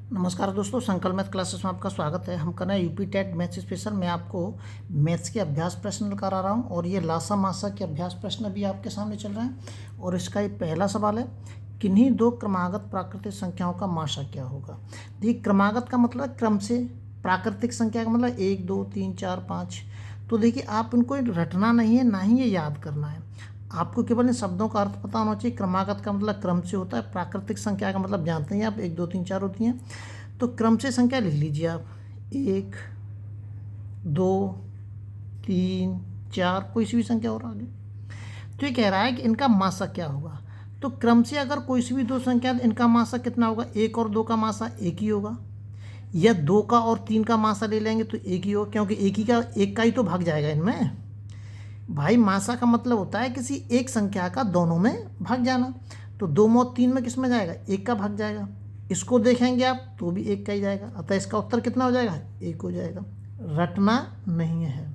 नमस्कार दोस्तों, संकल्प मैथ क्लासेस में आपका स्वागत है। हम कर रहे हैं यूपी टेट मैथ्स स्पेशल। मैं आपको मैथ्स के अभ्यास प्रश्न करा रहा हूं और ये लासा मासा के अभ्यास प्रश्न भी आपके सामने चल रहे हैं। और इसका ये पहला सवाल है, किन्हीं दो क्रमागत प्राकृतिक संख्याओं का मासा क्या होगा। देखिए, क्रमागत का मतलब क्रम से, प्राकृतिक संख्या का मतलब 1 2 3 4 5। तो देखिए, आप इनको रटना नहीं है, ना ही ये याद करना है। आपको केवल इन शब्दों का अर्थ पता होना चाहिए। क्रमागत का मतलब क्रम से होता है, प्राकृतिक संख्या का मतलब जानते हैं आप, 1 2 3 4 होती हैं। तो क्रम से संख्या लिख लीजिए आप, 1 2 3 4, कोई सी भी संख्या और आगे। तो ये कह रहा है कि इनका मासा क्या होगा। तो क्रम से अगर कोई सी भी दो संख्या, इनका मासा कितना होगा। 1 और 2 का मासा एक ही होगा, या 2 का और 3 का मासा ले लेंगे तो एक ही होगा, क्योंकि एक का ही तो भाग जाएगा इनमें। भाई, मासा का मतलब होता है किसी एक संख्या का दोनों में भाग जाना। तो 2 में और 3 में किस में जाएगा, एक का भाग जाएगा। इसको देखेंगे आप तो भी एक का ही जाएगा, अतः इसका उत्तर कितना हो जाएगा, एक हो जाएगा। रटना नहीं है।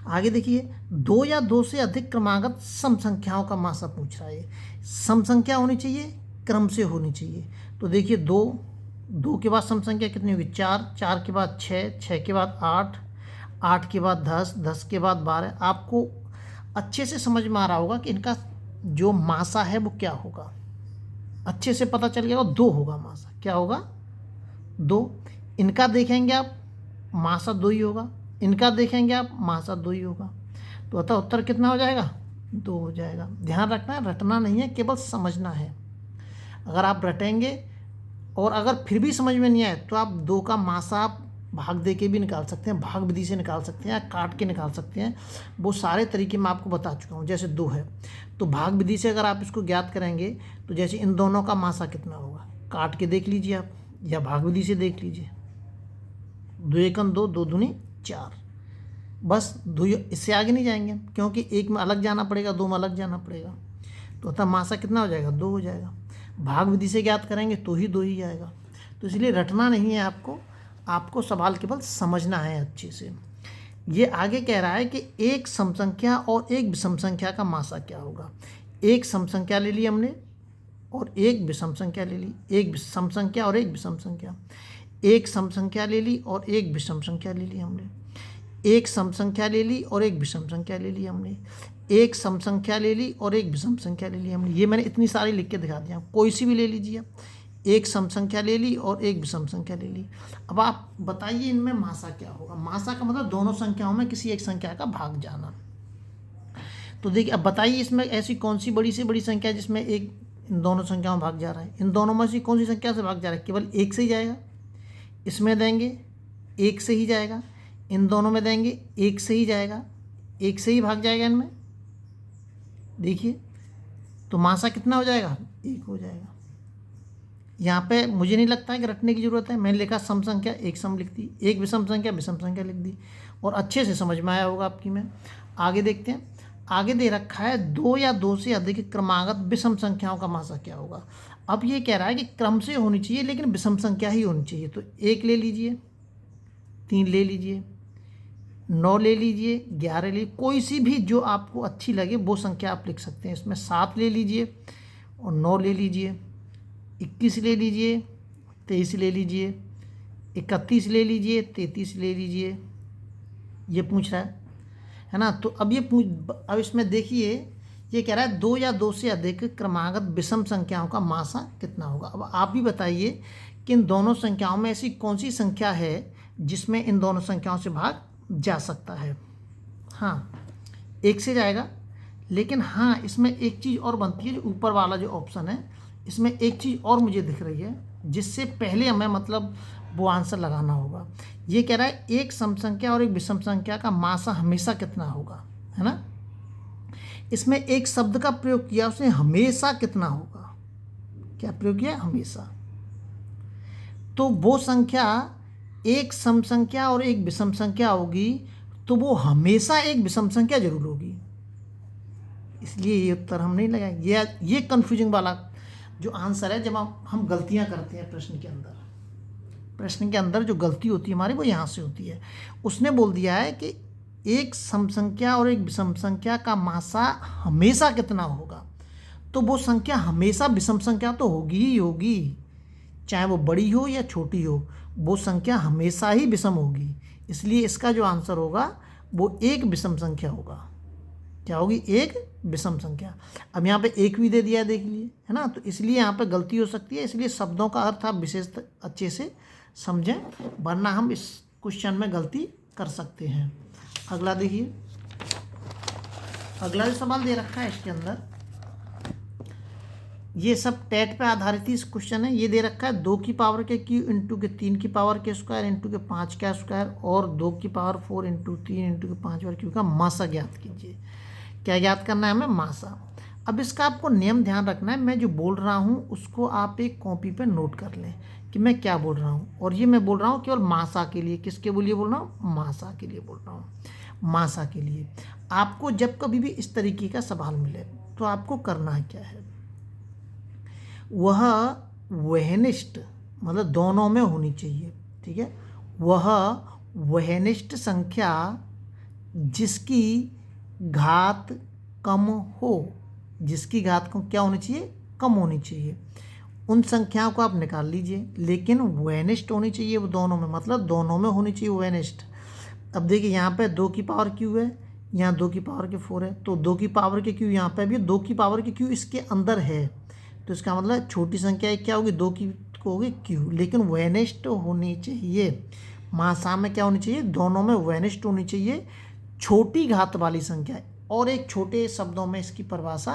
आगे देखिए, 2 या 2 से अधिक क्रमागत सम संख्याओं का मासा पूछ रहा है। सम संख्या होनी चाहिए, क्रम से होनी चाहिए। तो देखिए, 2 के बाद सम संख्या कितनी होगी, 4 के बाद 6 के बाद 8 के बाद 10 के बाद 12। आपको अच्छे से समझ में आ रहा होगा कि इनका जो मासा है वो क्या होगा। अच्छे से पता चल गया, 2 होगा मासा। क्या होगा, 2। इनका देखेंगे आप, मासा 2 ही होगा। इनका देखेंगे आप, मासा 2 ही होगा। तो अतः उत्तर कितना हो जाएगा, 2 हो जाएगा। ध्यान रखना है, रटना नहीं है, केवल समझना है। अगर आप रटेंगे और अगर फिर भी समझ में नहीं आए तो आप 2 का मासा आप भाग दे के भी निकाल सकते हैं, भाग विधि से निकाल सकते हैं, या काट के निकाल सकते हैं। वो सारे तरीके मैं आपको बता चुका हूँ। जैसे 2 है तो भाग विधि से अगर आप इसको ज्ञात करेंगे तो जैसे इन दोनों का मासा कितना होगा, काट के देख लीजिए आप, या भाग विधि से देख लीजिए। 2 एकम 2, 2 दूनी 4। बस 2, इससे आगे नहीं जाएंगे क्योंकि 1 में अलग जाना पड़ेगा, 2 में अलग जाना पड़ेगा। तो अतः मासा कितना हो जाएगा, 2 हो जाएगा। भाग विधि से ज्ञात करेंगे तो ही 2 ही आएगा। तो इसलिए रटना नहीं है आपको सवाल केवल समझना है अच्छे से। ये आगे कह रहा है कि एक सम संख्या और एक विषम संख्या का मासा क्या होगा। एक सम संख्या ले ली हमने और एक विषम संख्या ले ली, एक सम संख्या और एक विषम संख्या। एक सम संख्या ले ली और एक विषम संख्या ले ली हमने। एक सम संख्या ले ली और एक विषम संख्या ले ली हमने। एक सम संख्या ले ली और एक विषम संख्या ले ली हमने। ये मैंने इतनी सारी लिख के दिखा दिया, कोई सी भी ले लीजिए आप। एक सम संख्या ले ली और एक विषम संख्या ले ली। अब आप बताइए इनमें मासा क्या होगा। मासा का मतलब दोनों संख्याओं में किसी एक संख्या का भाग जाना। तो देखिए, अब बताइए इसमें ऐसी कौन सी बड़ी से बड़ी संख्या है जिसमें एक इन दोनों संख्याओं में भाग जा रहा है। इन दोनों में से कौन सी संख्या से भाग जा रहा है, केवल एक से ही जाएगा। इसमें देंगे एक से ही जाएगा, इन दोनों में देंगे एक से ही जाएगा, एक से ही भाग जाएगा इनमें। देखिए, तो मासा कितना हो जाएगा, एक हो जाएगा। यहाँ पे मुझे नहीं लगता है कि रटने की ज़रूरत है। मैंने लिखा सम संख्या, एक सम लिख दी, एक विषम संख्या विषम संख्या लिख दी, और अच्छे से समझ में आया होगा आपकी में। आगे देखते हैं। आगे दे रखा है 2 या 2 से अधिक क्रमागत विषम संख्याओं का मासा क्या होगा। अब ये कह रहा है कि क्रम से होनी चाहिए लेकिन विषम संख्या ही होनी चाहिए। तो 1 ले लीजिए, 3 ले लीजिए, 9 ले लीजिए, 11 ले लीजिए, कोई सी भी जो आपको अच्छी लगे वो संख्या आप लिख सकते हैं। इसमें 7 ले लीजिए और 9 ले लीजिए, 21 ले लीजिए, 23 ले लीजिए, 31 ले लीजिए, 33 ले लीजिए। ये पूछ रहा है ना। तो अब इसमें देखिए, ये कह रहा है 2 या 2 से अधिक क्रमागत विषम संख्याओं का मासा कितना होगा। अब आप भी बताइए कि इन दोनों संख्याओं में ऐसी कौन सी संख्या है जिसमें इन दोनों संख्याओं से भाग जा सकता है। हाँ, एक से जाएगा, लेकिन हाँ, इसमें एक चीज़ और बनती है। जो ऊपर वाला जो ऑप्शन है, इसमें एक चीज़ और मुझे दिख रही है जिससे पहले हमें मतलब वो आंसर लगाना होगा। ये कह रहा है एक सम संख्या और एक विषम संख्या का मासा हमेशा कितना होगा, है ना। इसमें एक शब्द का प्रयोग किया, उसने हमेशा कितना होगा। क्या प्रयोग किया, हमेशा। तो वो संख्या एक सम संख्या और एक विषम संख्या होगी तो वो हमेशा एक विषम संख्या जरूर होगी। इसलिए ये उत्तर हम नहीं लगाएंगे। ये कन्फ्यूजिंग वाला जो आंसर है, जब हम गलतियां करते हैं प्रश्न के अंदर जो गलती होती है हमारी, वो यहाँ से होती है। उसने बोल दिया है कि एक सम संख्या और एक विषम संख्या का मासा हमेशा कितना होगा। तो वो संख्या हमेशा विषम संख्या तो होगी ही होगी, चाहे वो बड़ी हो या छोटी हो, वो संख्या हमेशा ही विषम होगी। इसलिए इसका जो आंसर होगा वो एक विषम संख्या होगा। क्या होगी? एक विषम संख्या। अब यहाँ पे एक भी दे दिया, देख लिए, है ना, तो इसलिए यहाँ पे गलती हो सकती है। इसलिए शब्दों का अर्थ आप विशेष अच्छे से समझें, वरना हम इस क्वेश्चन में गलती कर सकते हैं। अगला देखिए, अगला जो सवाल दे रखा है इसके अंदर, ये सब टेट पे आधारित ही इस क्वेश्चन है। ये दे रखा है 2 की पावर के क्यू इंटू के 3 की पावर के स्क्वायर इंटू के 5 का स्क्वायर और 2 की पावर 4 इंटू 3 इंटू के 5 बार क्यू का मासा ज्ञात कीजिए। क्या ज्ञात करना है हमें? मासा। अब इसका आपको नियम ध्यान रखना है, मैं जो बोल रहा हूँ उसको आप एक कॉपी पे नोट कर लें कि मैं क्या बोल रहा हूँ। और ये मैं बोल रहा हूँ केवल मासा के लिए। किसके लिए बोल रहा हूँ? मासा के लिए बोल रहा हूँ। मासा के लिए आपको जब कभी भी इस तरीके का सवाल मिले तो आपको करना क्या है, वह वहनिष्ठ, मतलब दोनों में होनी चाहिए, ठीक है, वह वहनिष्ठ संख्या जिसकी घात कम हो, जिसकी घात को क्या होनी चाहिए? कम होनी चाहिए। उन संख्याओं को आप निकाल लीजिए, लेकिन वहनिष्ठ होनी चाहिए वो दोनों में, मतलब दोनों में होनी चाहिए वहनिष्ठ। अब देखिए यहाँ पे 2 की पावर क्यू है, यहाँ 2 की पावर के 4 है, तो 2 की पावर के क्यू यहाँ पे भी 2 की पावर के क्यू इसके अंदर है, तो इसका मतलब छोटी संख्या क्या होगी? 2 की को होगी क्यू, लेकिन वहनिष्ठ होनी चाहिए। मासा में क्या होनी चाहिए? दोनों में वहनिष्ठ होनी चाहिए, छोटी घात वाली संख्या। और एक छोटे शब्दों में इसकी परिभाषा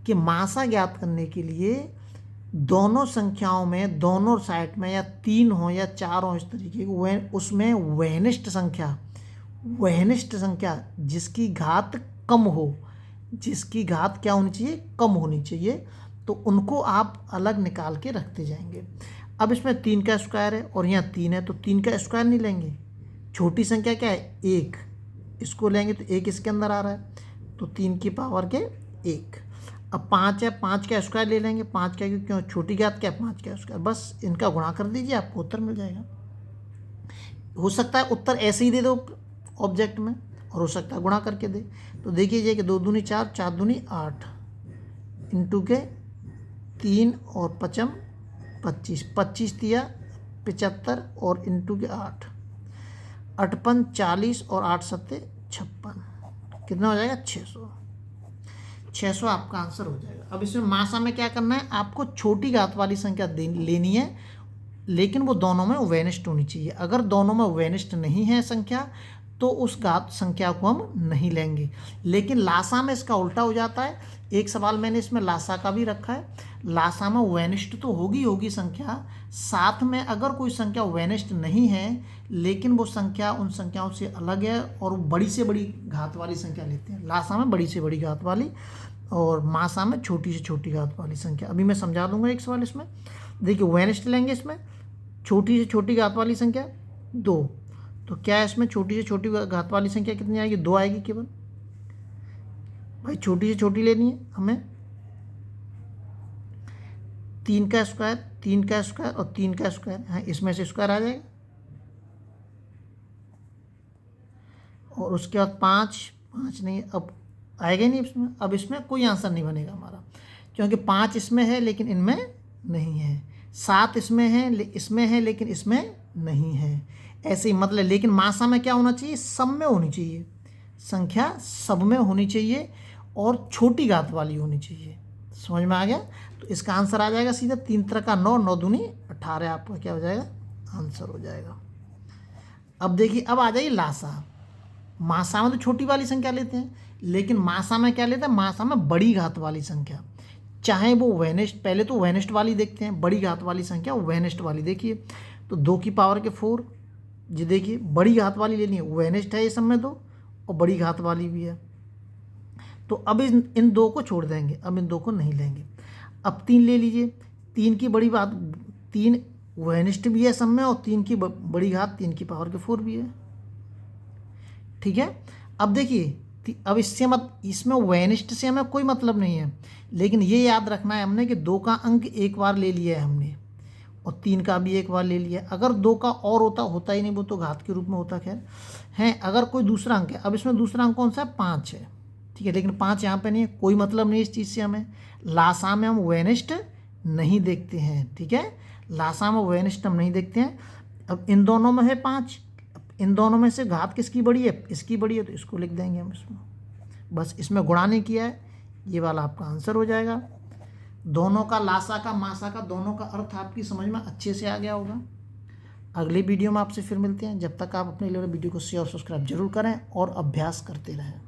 कि मासा ज्ञात करने के लिए दोनों संख्याओं में, दोनों साइड में, या 3 हो या 4 हो, इस तरीके की उसमें वहनिष्ठ संख्या जिसकी घात कम हो, जिसकी घात क्या होनी चाहिए? कम होनी चाहिए, तो उनको आप अलग निकाल के रखते जाएंगे। अब इसमें 3 का स्क्वायर है और यहाँ 3 है, तो 3 का स्क्वायर नहीं लेंगे। छोटी संख्या क्या है? 1, इसको लेंगे तो 1 इसके अंदर आ रहा है, तो 3 की पावर के 1। अब 5 है, 5 का स्क्वायर ले लेंगे। 5 का क्यों? छोटी घात क्या? 5 का स्क्वायर। बस इनका गुणा कर दीजिए, आपको उत्तर मिल जाएगा। हो सकता है उत्तर ऐसे ही दे दो ऑब्जेक्ट में, और हो सकता है गुणा करके दे। तो देखिए कि 2 दूनी 4, 4 दूनी 8 इंटू के 3 और 5 25, 25 दिया 75 और इंटू के 8, 58 40 और 8 सत्ते 56, कितना हो जाएगा? 600। 600 आपका आंसर हो जाएगा। अब इसमें मासा में क्या करना है? आपको छोटी घात वाली संख्या लेनी है, लेकिन वो दोनों में वैनिष्ट होनी चाहिए। अगर दोनों में वैनिष्ट नहीं है संख्या, तो उस घात संख्या को हम नहीं लेंगे। लेकिन लासा में इसका उल्टा हो जाता है। एक सवाल मैंने इसमें लासा का भी रखा है। लासा में वैनिष्ट तो होगी संख्या, साथ में अगर कोई संख्या वैनिष्ट नहीं है, लेकिन वो संख्या उन संख्याओं से अलग है और वो बड़ी से बड़ी घात वाली संख्या लेते हैं। लासा में बड़ी से बड़ी घात वाली और मासा में छोटी से छोटी घात वाली संख्या। अभी मैं समझा दूंगा एक सवाल इसमें। देखिए वैनिष्ट लेंगे, इसमें छोटी से छोटी घात वाली संख्या 2, तो क्या है इसमें छोटी से छोटी घात वाली संख्या कितनी आएगी? 2 आएगी केवल। भाई छोटी से छोटी लेनी है हमें। 3 का स्क्वायर, 3 का स्क्वायर और 3 का स्क्वायर, हाँ इसमें से स्क्वायर आ जाएगा। और उसके बाद 5 नहीं, अब आएगा नहीं इसमें। अब इसमें कोई आंसर नहीं बनेगा हमारा, क्योंकि 5 इसमें है लेकिन इनमें नहीं है। 7 इसमें है लेकिन इसमें नहीं है। ऐसे ही मतलब, लेकिन मासा में क्या होना चाहिए? सब में होनी चाहिए संख्या, सब में होनी चाहिए और छोटी घात वाली होनी चाहिए। समझ में आ गया? तो इसका आंसर आ जाएगा सीधा 3 तरह का 9, 9 दूनी 18 आपका क्या हो जाएगा? आंसर हो जाएगा। अब देखिए, अब आ जाइए लासा। मासा में तो छोटी वाली संख्या लेते हैं, लेकिन मासा में क्या लेते हैं? मासा में बड़ी घात वाली संख्या, चाहे वो वैनिष्ट, पहले तो वैनिष्ट वाली देखते हैं, बड़ी घात वाली संख्या वैनिष्ट वाली। देखिए तो 2 की पावर के 4, जी देखिए बड़ी घात वाली लेनी है, वैनिष्ट है ये सब में 2 और बड़ी घात वाली भी है। तो अब इन 2 को छोड़ देंगे, अब इन 2 को नहीं लेंगे। अब 3 ले लीजिए। 3 की बड़ी बात, 3 वैनिष्ट भी है सब में और 3 की बड़ी घात 3 की पावर के 4 भी है, ठीक है। अब देखिए, अब इसमें वैनिष्ट से हमें कोई मतलब नहीं है, लेकिन ये याद रखना है हमने कि 2 का अंक एक बार ले लिया है हमने और 3 का भी एक बार ले लिया। अगर 2 का और होता ही नहीं, वो तो घात के रूप में होता खैर है। अगर कोई दूसरा अंक है, अब इसमें दूसरा अंक कौन सा है? 5 है, ठीक है, लेकिन 5 यहाँ पे नहीं है, कोई मतलब नहीं इस चीज़ से हमें। लासा में हम वैनिष्ट नहीं देखते हैं, ठीक है। लासा में वेनिष्ट हम नहीं देखते हैं। अब इन दोनों में है 5, इन दोनों में से घात किसकी बड़ी है, इसकी बड़ी है, तो इसको लिख देंगे हम इसमें। बस इसमें गुणा नहीं किया है, ये वाला आपका आंसर हो जाएगा। दोनों का लासा का मासा का दोनों का अर्थ आपकी समझ में अच्छे से आ गया होगा। अगली वीडियो में आपसे फिर मिलते हैं। जब तक आप अपने लिए वीडियो को शेयर और सब्सक्राइब जरूर करें और अभ्यास करते रहें।